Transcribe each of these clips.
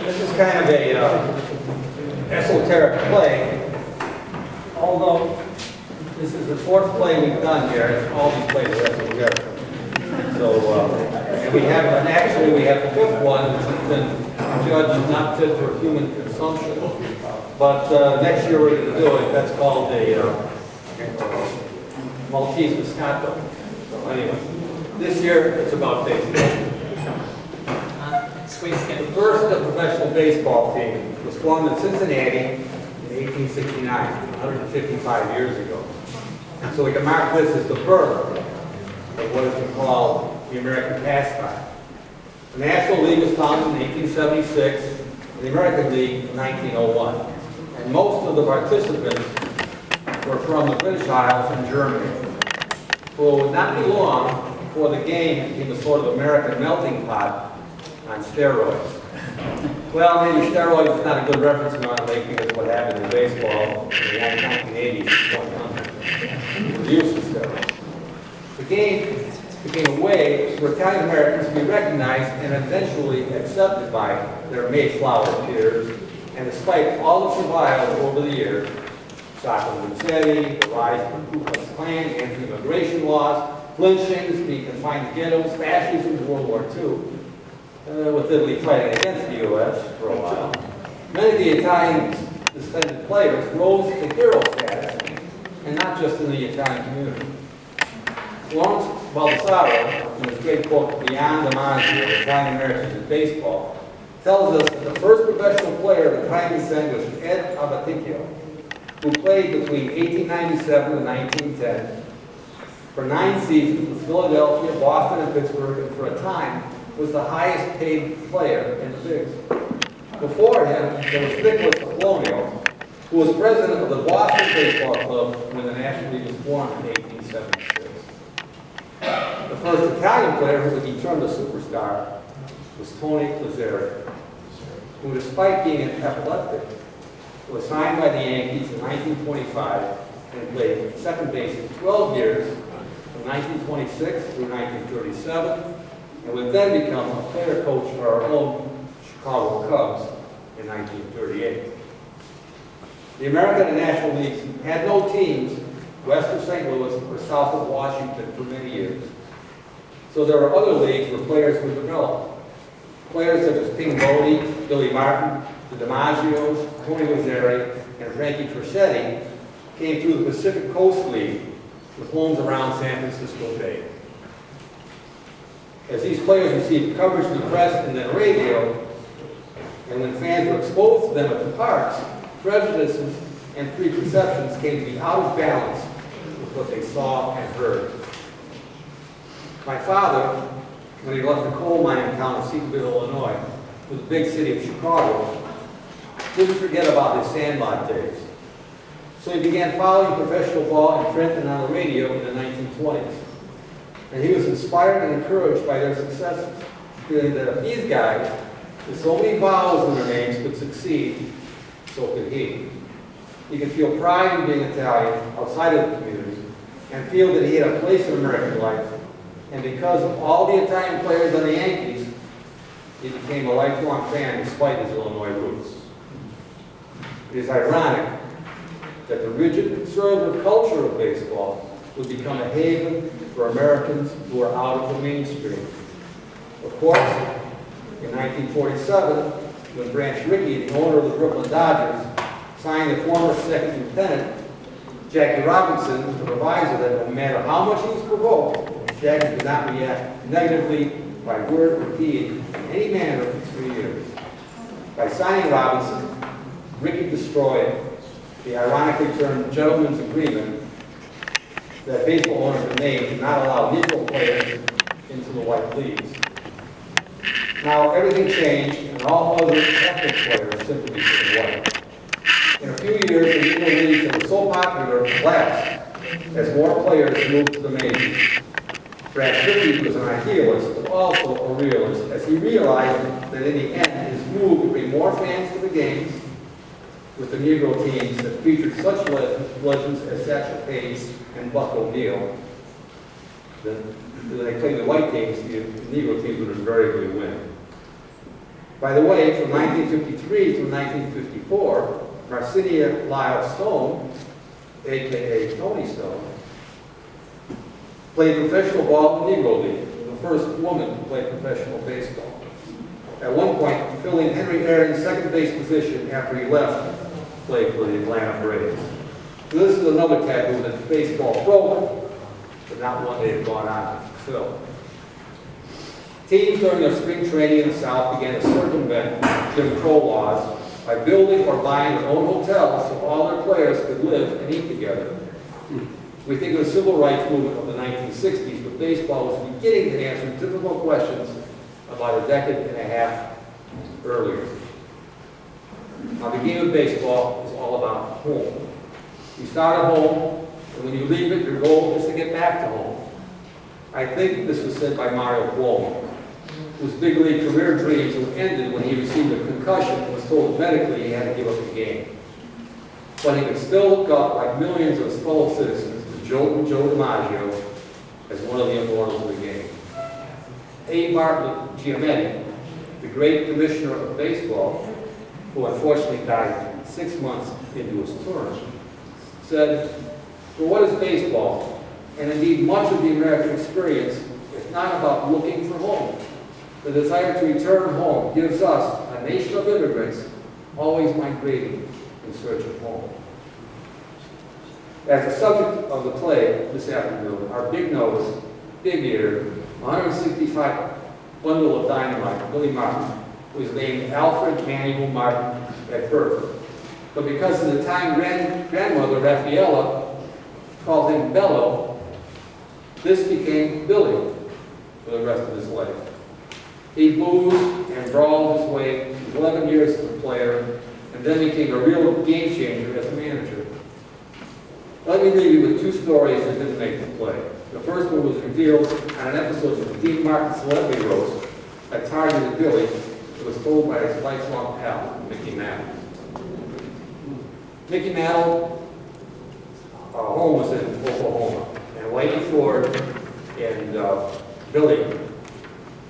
This is kind of a esoteric play, although this is the fourth play we've done here. All these plays are esoteric. So, and we have, actually we have the fifth one, which has been judged not fit for human consumption. But next year we're going to do it. That's called a Maltese Moscato. So anyway, this year it's about baseball. The first professional baseball team was formed in Cincinnati in 1869, 155 years ago. And so we can mark this as the birth of what has been called the American pastime. The National League was founded in 1876, and the American League in 1901. And most of the participants were from the British Isles and Germany. Well, it would not be long before the game became a sort of American melting pot on steroids. Well, maybe steroids is not a good reference we want to make because of what happened in baseball in the 1980s, the use of steroids. The game became a way for Italian Americans to be recognized and eventually accepted by their Mayflower peers. And despite all the survival over the years, Sacco Lucetti, the rise of the Ku Klux Klan, anti-immigration laws, lynchings, being confined to ghettos, fascism in World War II, with Italy fighting against the U.S. for a while. Many of the Italian descended players rose to hero status, and not just in the Italian community. Lawrence Baldassaro, in his great book, Beyond the Maggio, Italian Americans in Baseball, tells us that the first professional player of Italian descent was Ed Abaticchio, who played between 1897 and 1910 for 9 seasons with Philadelphia, Boston, and Pittsburgh, and for a time was the highest paid player in the bigs. Before him, there was Nicholas Apollonio, who was president of the Boston Baseball Club when the National League was formed in 1876. The first Italian player who would be termed a superstar was Tony Lazzeri, who, despite being an epileptic, was signed by the Yankees in 1925 and played second base for 12 years, from 1926 through 1937, and would then become a player coach for our own Chicago Cubs in 1938. The American and National Leagues had no teams west of St. Louis or south of Washington for many years. So there were other leagues where players would develop. Players such as Ping Bodie, Billy Martin, the DiMaggios, Tony Lazzeri, and Frankie Crocetti came through the Pacific Coast League with homes around San Francisco Bay. As these players received coverage in the press and then radio, and when fans were exposed to them at the parks, prejudices and preconceptions came to be out of balance with what they saw and heard. My father, when he left the coal mining town of Cedarville, Illinois, to the big city of Chicago, didn't forget about his sandlot days. So he began following professional ball in print and on the radio in the 1920s. And he was inspired and encouraged by their successes, feeling that if these guys, with so many vowels in their names, could succeed, so could he. He could feel pride in being Italian outside of the community and feel that he had a place in American life. And because of all the Italian players on the Yankees, he became a lifelong fan despite his Illinois roots. It is ironic that the rigid conservative culture of baseball would become a haven for Americans who are out of the mainstream. Of course, in 1947, when Branch Rickey, the owner of the Brooklyn Dodgers, signed the former second lieutenant, Jackie Robinson, with the proviso that no matter how much he was provoked, Jackie did not react negatively by word or deed in any manner for 3 years. By signing Robinson, Rickey destroyed the ironically termed gentleman's agreement that baseball owners had made to not allow Negro players into the white leagues. Now everything changed, and all other ethnic players simply became white. In a few years, the Negro leagues that were so popular collapsed as more players moved to the majors. Branch Rickey was an idealist, but also a realist, as he realized that in the end, his move would bring more fans to the games with the Negro teams that featured such legends as Satchel Paige and Buck O'Neil. Then they played the white teams, the Negro teams would invariably win. By the way, from 1953 to 1954, Marcinia Lyle Stone, a.k.a. Tony Stone, played professional ball in the Negro League, the first woman to play professional baseball. At one point, filling Henry Aaron's second base position after he left to play for the Atlanta Braves. So this is another taboo that baseball broke, but not one they had gone on to fill. Teams during their spring training in the South began to circumvent Jim Crow laws by building or buying their own hotels so all their players could live and eat together. We think of the civil rights movement of the 1960s, but baseball was beginning to answer difficult questions about a decade and a half earlier. Now, the game of baseball is all about home. You start at home, and when you leave it, your goal is to get back to home. I think this was said by Mario Cuomo, whose big league career dreams were ended when he received a concussion and was told medically he had to give up the game. But he could still look up, like millions of his fellow citizens, to Joe DiMaggio as one of the immortals of the game. A. Martin Giametti, the great commissioner of baseball, who unfortunately died 6 months into his term, said, "For what is baseball, and indeed much of the American experience, if not about looking for home? The desire to return home gives us, a nation of immigrants, always migrating in search of home." As the subject of the play this afternoon, our big nose, big ear, 165 bundle of dynamite, Billy Martin, was named Alfred Manuel Martin at birth. But because of the time grandmother, Raffaella, called him Bello, this became Billy for the rest of his life. He boozed and brawled his way 11 years as a player, and then became a real game changer as a manager. Let me leave you with two stories that didn't make the play. The first one was revealed on an episode of the Dean Martin Celebrity Roast that targeted Billy. It was told by his lifelong pal, Mickey Mantle. Mickey Mantle, home was in Oklahoma, and Whitey Ford and Billy,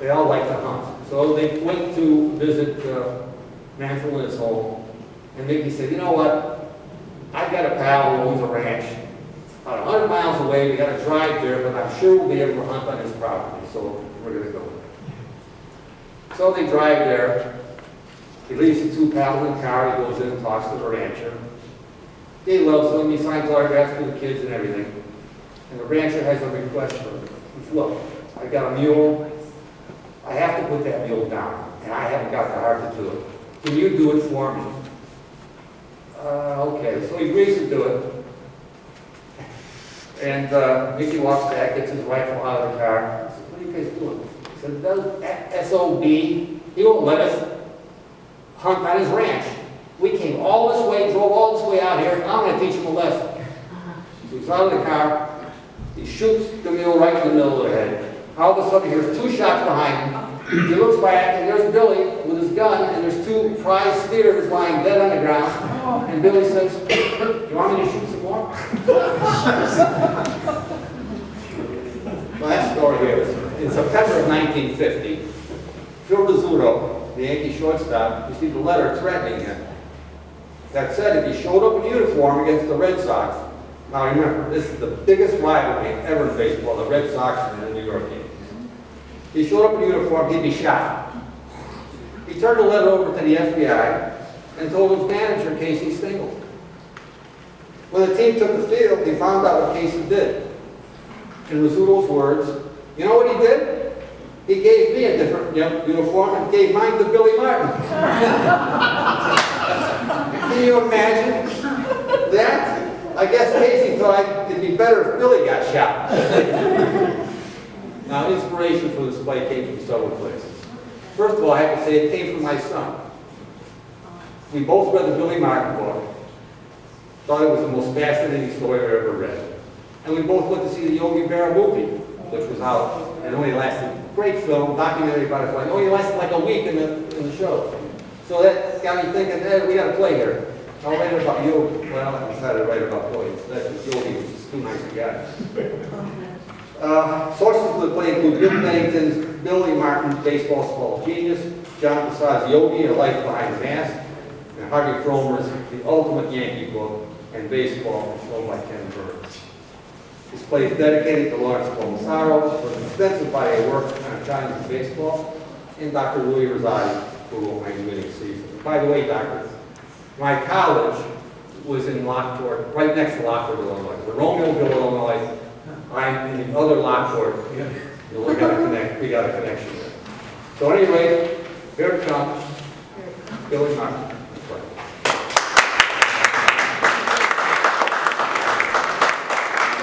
they all liked to hunt. So they went to visit Mantle in his home, and Mickey said, "You know what? I've got a pal who owns a ranch about 100 miles away. We got to drive there, but I'm sure we'll be able to hunt on his property, so we're going to go." So they drive there. He leaves the two pals in the car. He goes in and talks to the rancher. He loves them. He signs autographs for the kids and everything. And the rancher has a request for him. He says, "Look, I got a mule. I have to put that mule down, and I haven't got the heart to do it. Can you do it for me?" Okay, so he agrees to do it. And Mickey walks back, gets his rifle out of the car. He says, "What are you guys doing?" He said, "Those SOB, he won't let us hunt on his ranch. We came all this way, drove all this way out here, and I'm going to teach him a lesson." So he's out of the car. He shoots the mule right in the middle of the head. All of a sudden, he hears two shots behind him. He looks back, and there's Billy with his gun, and there's two prize steers lying dead on the ground. And Billy says, "You want me to shoot some more?" Last story here. In September of 1950, Phil Rizzuto, the Yankee shortstop, received a letter threatening him that said if he showed up in uniform against the Red Sox. Now remember, this is the biggest rivalry ever in baseball, the Red Sox and the New York Yankees. He showed up in uniform, he'd be shot. He turned the letter over to the FBI and told his manager, Casey Stengel. When the team took the field, they found out what Casey did. In Rizzuto's words, "You know what he did? He gave me a different uniform and gave mine to Billy Martin." Can you imagine that? I guess Casey thought it'd be better if Billy got shot. Now, inspiration for this play came from several places. First of all, I have to say it came from my son. We both read the Billy Martin book, thought it was the most fascinating story I've ever read. And we both went to see the Yogi Berra movie, which was out, and only lasted, great film, documentary about his life, only lasted like a week in the show. So that got me thinking, hey, we got to play here. I'll write about Yogi. Well, I decided to write about Yogi. That's just Yogi, which is too nice a guy. Sources for the play include Bill Bennington's Billy Martin, Baseball's Hall of Genius, John Prasad's Yogi, A Life Behind the Mask, and Harvey Fromer's The Ultimate Yankee Book, and Baseball, shown by Ken Burns. This play is dedicated to Lawrence Palmisaro for an extensive body of work on Chinese baseball, and Dr. Louis Rosati, who I'm winning season. By the way, Doctor, my college was in Lockport, right next to Lockport, Illinois. The Romeoville, Illinois. I'm in the other Lockport. We got a connection there. So anyway, here it comes. Billy Martin.